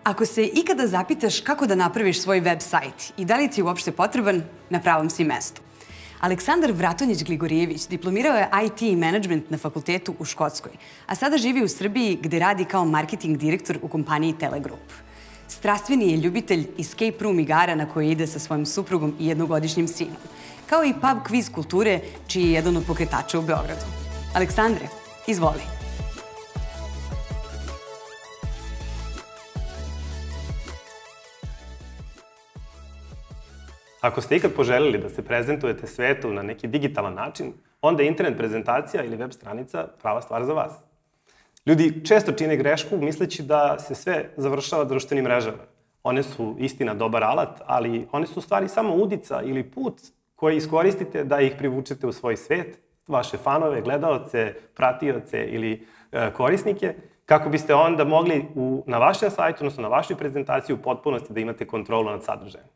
Ako se ikada zapitaš kako da napraviš svoj web sajt i da li ti je uopšte potreban, na pravom si mestu. Aleksandar Vratonjić-Gligorijević diplomirao je IT management na fakultetu u Škotskoj, a sada živi u Srbiji gde radi kao marketing direktor u kompaniji Telegroup. Strastveni je ljubitelj escape room igara na koje ide sa svojim suprugom i jednogodišnjim sinom, kao i pub kviz kulture, čiji je jedan od pokretača u Beogradu. Aleksandre, izvoli. Ako ste ikad poželili da se prezentujete svetu na neki digitalan način, onda je internet prezentacija ili web stranica prava stvar za vas. Ljudi često čine grešku misleći da se sve završava društvenim mrežama. One su istina dobar alat, ali one su u stvari samo udica ili put koji iskoristite da ih privučete u svoj svet, vaše fanove, gledaoce, pratioce ili korisnike, kako biste onda mogli na vašem sajtu, odnosno na vašoj prezentaciji u potpunosti da imate kontrolu nad sadržajem.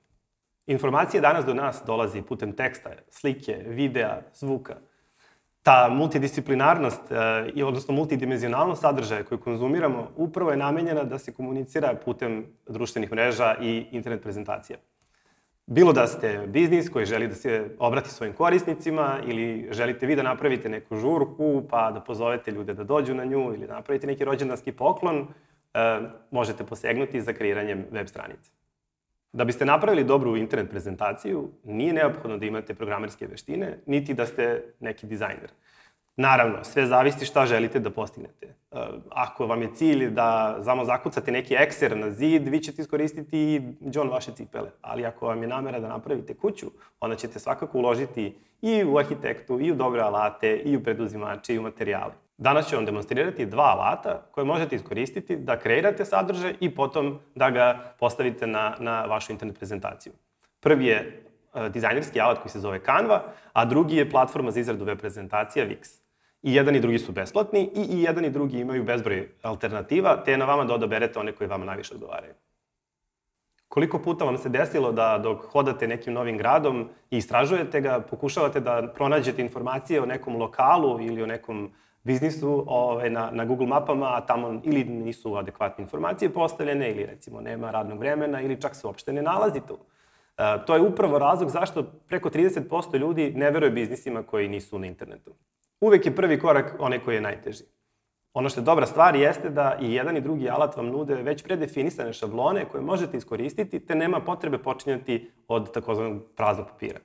Informacije danas do nas dolazi putem teksta, slike, videa, zvuka. Ta multidisciplinarnost, odnosno multidimenzionalnost sadržaja koju konzumiramo, upravo je namenjena da se komunicira putem društvenih mreža i internet prezentacija. Bilo da ste biznis koji želi da se obrati svojim korisnicima ili želite vi da napravite neku žurku pa da pozovete ljude da dođu na nju ili da napravite neki rođendanski poklon, možete posegnuti za kreiranjem web stranice. Da biste napravili dobru internet prezentaciju, nije neophodno da imate programerske veštine, niti da ste neki dizajner. Naravno, sve zavisi šta želite da postignete. Ako vam je cilj da samo zakucate neki ekser na zid, vi ćete iskoristiti i đon vaše cipele. Ali ako vam je namera da napravite kuću, onda ćete svakako uložiti i u arhitektu, i u dobre alate, i u preduzimače, i u materijale. Danas ću vam demonstrirati dva alata koje možete iskoristiti da kreirate sadržaj i potom da ga postavite na vašu internet prezentaciju. Prvi je dizajnerski alat koji se zove Canva, a drugi je platforma za izradu web prezentacija Wix. I jedan i drugi su besplatni i jedan i drugi imaju bezbroj alternativa, te je na vama da odaberete one koje vama najviše odgovaraju. Koliko puta vam se desilo da dok hodate nekim novim gradom i istražujete ga, pokušavate da pronađete informacije o nekom lokalu ili o nekom biznisu na Google mapama, a tamo ili nisu adekvatne informacije postavljene, ili recimo nema radnog vremena, ili čak se uopšte ne nalazi tu. To je upravo razlog zašto preko 30% ljudi ne veruje biznisima koji nisu na internetu. Uvek je prvi korak onaj koji je najteži. Ono što je dobra stvar jeste da i jedan i drugi alat vam nude već predefinisane šablone koje možete iskoristiti, te nema potrebe počinjati od takozvanog praznog papira.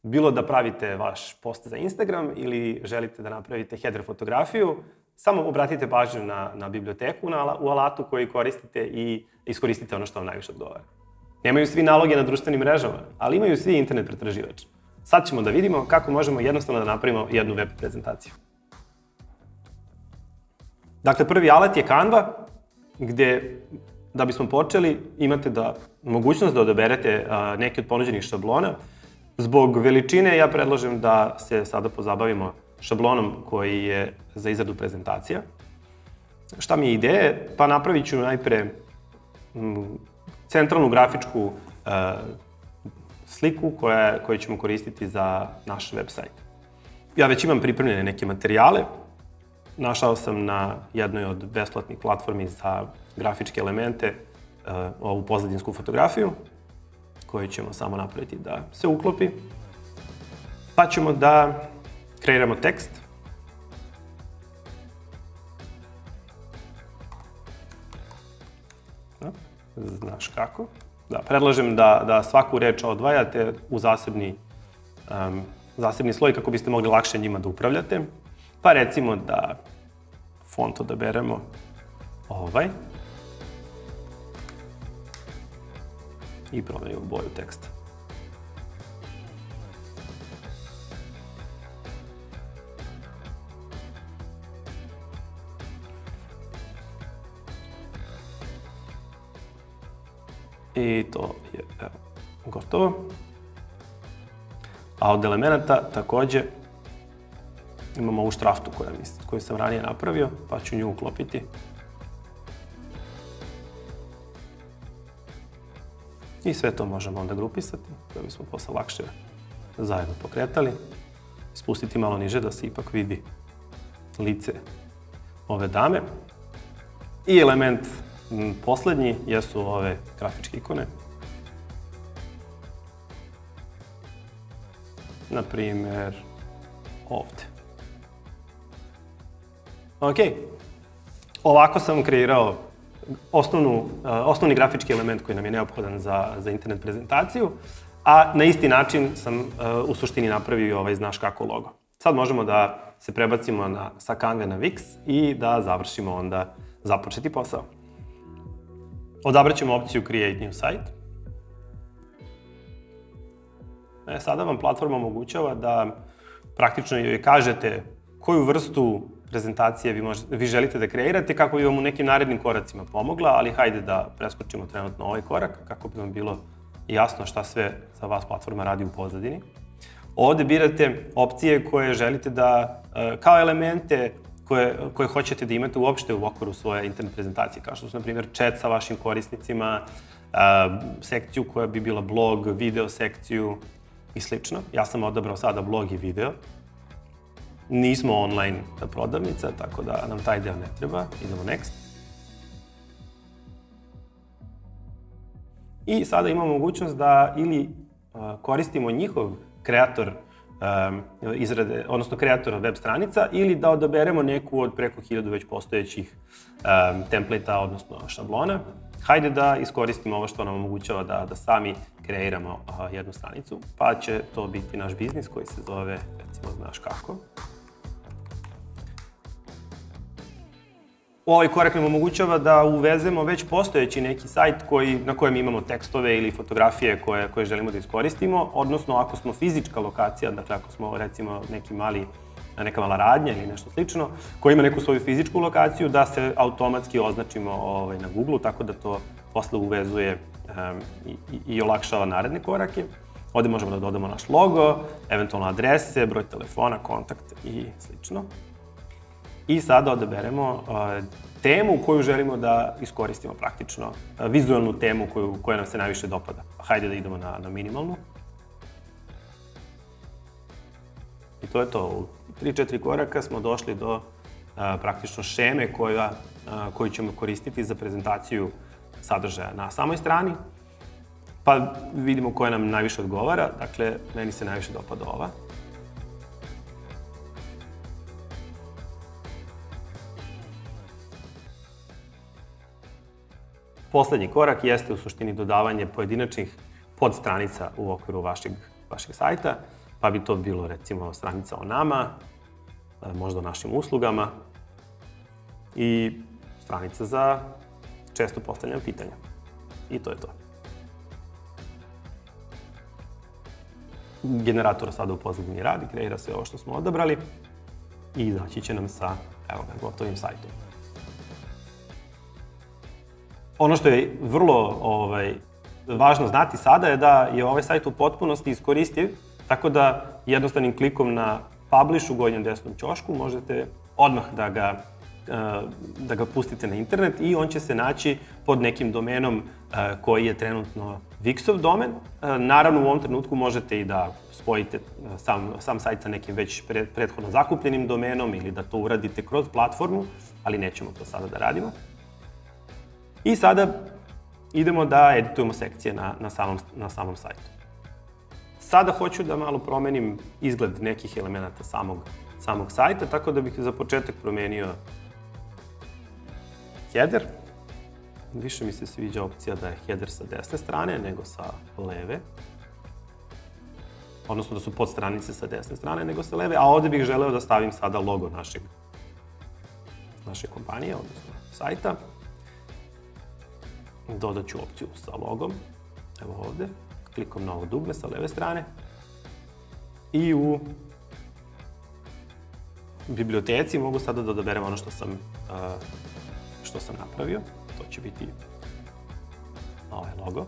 Bilo da pravite vaš post za Instagram ili želite da napravite header fotografiju, samo obratite pažnju na biblioteku u alatu koji koristite i iskoristite ono što vam najviše odgovara. Nemaju svi naloge na društvenim mrežama, ali imaju svi internet pretraživač. Sad ćemo da vidimo kako možemo jednostavno da napravimo jednu web prezentaciju. Dakle, prvi alat je Canva, gde, da bismo počeli, imate mogućnost da odaberete neke od ponuđenih šablona. Zbog veličine ja predlažem da se sada pozabavimo šablonom koji je za izradu prezentacija. Šta mi je ideje? Pa napravit ću najpre centralnu grafičku sliku koju ćemo koristiti za naš web sajt. Ja već imam pripremljene neke materijale. Našao sam na jednoj od besplatnih platformi za grafičke elemente ovu pozadinsku fotografiju, koju ćemo samo napraviti da se uklopi. Pa ćemo da kreiramo tekst. Znaš kako. Predlažem da svaku reč odvajate u zasebni sloj kako biste mogli lakše njima da upravljate. Pa recimo da font odaberemo ovaj i promenimo boju teksta. I to je gotovo. A od elemenata takođe imamo ovu štraftu koju sam ranije napravio, pa ću nju uklopiti. I sve to možemo onda grupisati, da bismo posle lakše zajedno pokretali. Spustiti malo niže da se ipak vidi lice ove dame. I element Poslednji jesu ove grafičke ikone. Naprimer, ovde. Ok. Ovako sam kreirao osnovni grafički element koji nam je neophodan za internet prezentaciju, a na isti način sam u suštini napravio ovaj znaš kako logo. Sad možemo da se prebacimo sa Canve na Wix i da završimo onda započeti posao. Odabrat ćemo opciju Create New Site. Sada vam platforma omogućava da praktično joj kažete koju vrstu prezentacije vi želite da kreirate kako bi vam u nekim narednim koracima pomogla, ali hajde da preskočimo trenutno ovaj korak kako bi vam bilo jasno šta sve za vas platforma radi u pozadini. Ovde birate opcije koje želite da, kao elemente koje hoćete da imate uopšte u okviru svoje internet prezentacije, kao što su, na primjer, chat sa vašim korisnicima, sekciju koja bi bila blog, video sekciju i slično. Ja sam odabrao sada blog i video. Nismo online prodavnica, tako da nam taj deo ne treba. Idemo next. I sada imamo mogućnost da ili koristimo njihov kreator izrade, odnosno kreatora web stranica, ili da odaberemo neku od preko 1000 već postojećih templata, odnosno šablona. Hajde da iskoristimo ovo što nam omogućava da sami kreiramo jednu stranicu, pa će to biti naš biznis koji se zove, recimo, znaš kako. Ovaj korak nam omogućava da uvezemo već postojeći neki sajt na kojem imamo tekstove ili fotografije koje želimo da iskoristimo, odnosno ako smo fizička lokacija, dakle ako smo recimo neka mala radnja ili nešto slično, koja ima neku svoju fizičku lokaciju, da se automatski označimo na Google-u, tako da to posle uvezuje i olakšava naredne korake. Ovde možemo da dodamo naš logo, eventualno adrese, broj telefona, kontakt i slično. I sada odaberemo temu koju želimo da iskoristimo praktično, vizualnu temu koja nam se najviše dopada. Hajde da idemo na minimalnu. I to je to. U 3-4 koraka smo došli do praktično šeme koju ćemo koristiti za prezentaciju sadržaja na samoj strani. Pa vidimo koja nam najviše odgovara. Dakle, meni se najviše dopada ova. Poslednji korak jeste u suštini dodavanje pojedinačnih podstranica u okviru vašeg sajta, pa bi to bilo recimo stranica o nama, možda o našim uslugama i stranica za često postavljena pitanja. I to je to. Generator sada u pozadini radi, kreira sve ovo što smo odabrali i izaći će nam sa, evo ga, gotovim sajtom. Ono što je vrlo važno znati sada je da je ovaj sajt u potpunosti iskoristiv, tako da jednostavnim klikom na Publish u gornjem desnom ćošku možete odmah da ga pustite na internet i on će se naći pod nekim domenom koji je trenutno Wixov domen. Naravno, u ovom trenutku možete i da spojite sam sajt sa nekim već prethodno zakupljenim domenom ili da to uradite kroz platformu, ali nećemo to sada da radimo. I sada idemo da editujemo sekcije na samom sajtu. Sada hoću da malo promenim izgled nekih elemenata samog sajta, tako da bih za početak promenio header. Više mi se sviđa opcija da je header sa desne strane nego sa leve. Odnosno da su podstranice sa desne strane nego sa leve, a ovde bih želeo da stavim sada logo naše kompanije, odnosno sajta. Dodat ću opciju sa logom, evo ovde, klikom na ovo dugme sa leve strane i u biblioteci mogu sada da odaberem ono što sam napravio. To će biti ovaj logo.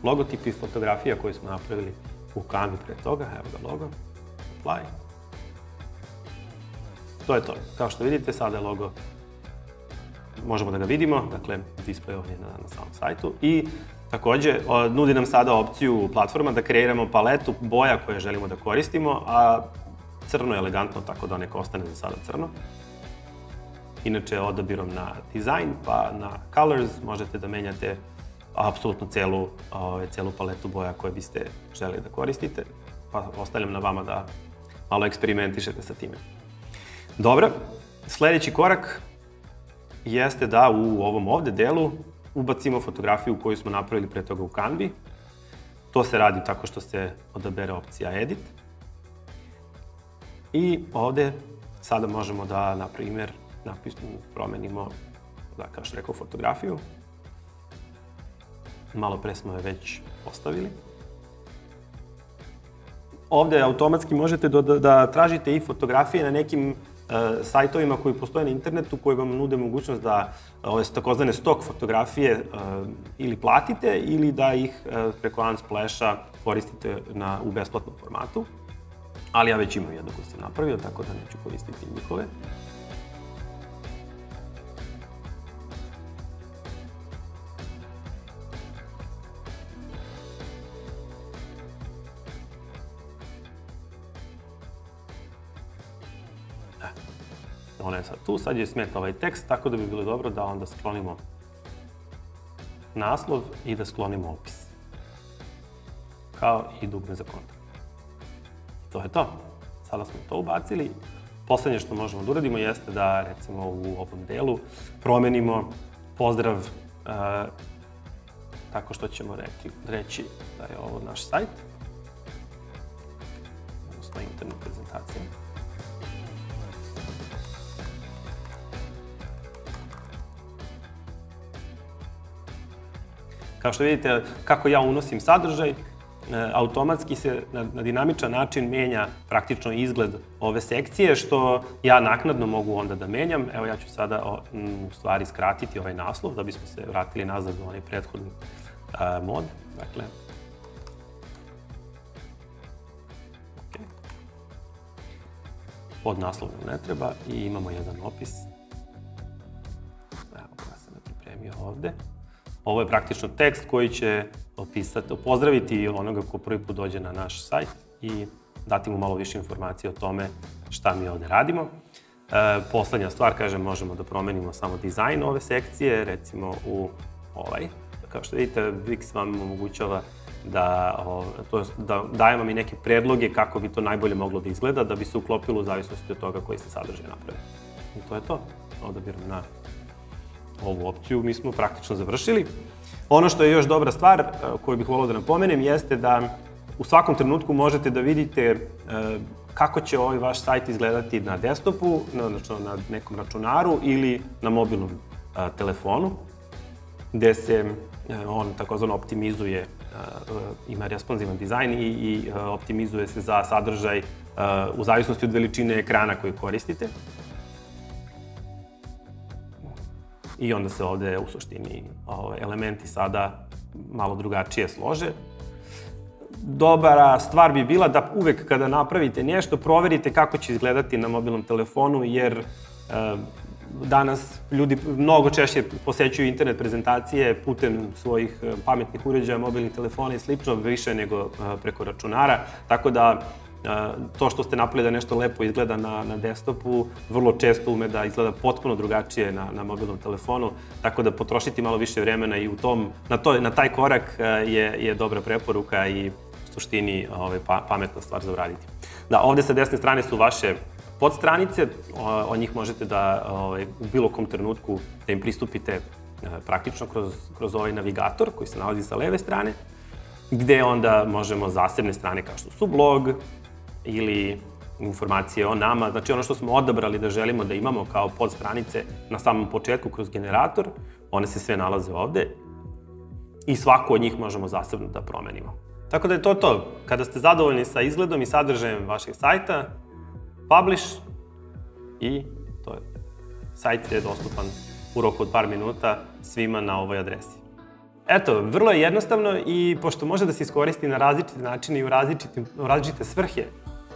Logotip i fotografija koju smo napravili u Canvi pre toga, evo ga logo, apply. To je to. Kao što vidite, sada je logo, možemo da ga vidimo, dakle, displejovan je na samom sajtu i takođe nudi nam sada opciju platforma da kreiramo paletu boja koje želimo da koristimo, a crno je elegantno, tako da neka ostane za sada crno. Inače, odabirom na design pa na colors možete da menjate apsolutno celu paletu boja koje biste želeli da koristite, pa ostavljam na vama da malo eksperimentišete sa time. Dobro, sledeći korak jeste da u ovom ovde delu ubacimo fotografiju koju smo napravili pre toga u Canvi. To se radi tako što se odabere opcija Edit. I ovde sada možemo da, na primer, promenimo, da, kao što rekao, fotografiju. Malo pre smo je već postavili. Ovde automatski možete da tražite i fotografije na nekim sajtovima koji postoje na internetu, koji vam nude mogućnost da ove takozvane stok fotografije ili platite ili da ih preko Unsplash-a koristite u besplatnom formatu. Ali ja već imam jednu koju sam napravio, tako da neću koristiti njihove. Ona je sad tu, sad je smeta ovaj tekst, tako da bi bilo dobro da onda sklonimo naslov i da sklonimo opis. Kao i dugme za kontakt. To je to. Sada smo to ubacili. Poslednje što možemo da uradimo jeste da, recimo, u ovom delu promenimo pozdrav tako što ćemo reći da je ovo naš sajt, odnosno internet prezentacija. Kao što vidite, kako ja unosim sadržaj, automatski se na dinamičan način menja praktično izgled ove sekcije, što ja naknadno mogu onda da menjam. Evo, ja ću sada u stvari skratiti ovaj naslov da bismo se vratili nazad u onaj prethodni mod. Dakle, pod naslovom ne treba i imamo jedan opis. Evo, ja sam ga pripremio ovde. Ovo je praktično tekst koji će pozdraviti onoga ko prvi put dođe na naš sajt i dati mu malo više informacije o tome šta mi ovde radimo. Poslednja stvar, kažem, možemo da promenimo samo dizajn ove sekcije, recimo u ovaj. Kao što vidite, Wix vam omogućava da daje vam i neke predloge kako bi to najbolje moglo da izgleda, da bi se uklopilo u zavisnosti od toga koji se sadržaj napravi. I to je to. Odabiram na ovu opciju, mi smo praktično završili. Ono što je još dobra stvar koju bih volao da napomenem jeste da u svakom trenutku možete da vidite kako će ovaj vaš sajt izgledati na desktopu, na nekom računaru ili na mobilnom telefonu, gde se on takozvano optimizuje, ima responsivan dizajn i optimizuje se za sadržaj u zavisnosti od veličine ekrana koju koristite. I onda se ovde u suštini elementi sada malo drugačije slože. Dobra stvar bi bila da uvek kada napravite nešto, proverite kako će izgledati na mobilnom telefonu, jer danas ljudi mnogo češće posećuju internet prezentacije putem svojih pametnih uređaja, mobilnih telefona i slično, više nego preko računara, tako da to što ste napravili da nešto lepo izgleda na desktopu, vrlo često ume da izgleda potpuno drugačije na mobilnom telefonu, tako da potrošiti malo više vremena i na taj korak je dobra preporuka i u suštini pametna stvar za uraditi. Da, ovde sa desne strane su vaše podstranice, od njih možete da u bilo kom trenutku da im pristupite praktično kroz ovaj navigator koji se nalazi sa leve strane, gde onda možemo zasebne strane kao što su blog ili informacije o nama, znači ono što smo odabrali da želimo da imamo kao podstranice na samom početku kroz generator, one se sve nalaze ovde i svaku od njih možemo zasebno da promenimo. Tako da je to to. Kada ste zadovoljni sa izgledom i sadržajem vašeg sajta, publish i to je. Sajt je dostupan u roku od par minuta svima na ovoj adresi. Eto, vrlo je jednostavno i pošto može da se iskoristi na različite načine i u različite svrhe,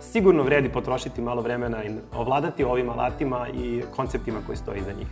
sigurno vredi potrošiti malo vremena i ovladati ovim alatima i konceptima koji stoje iza njih.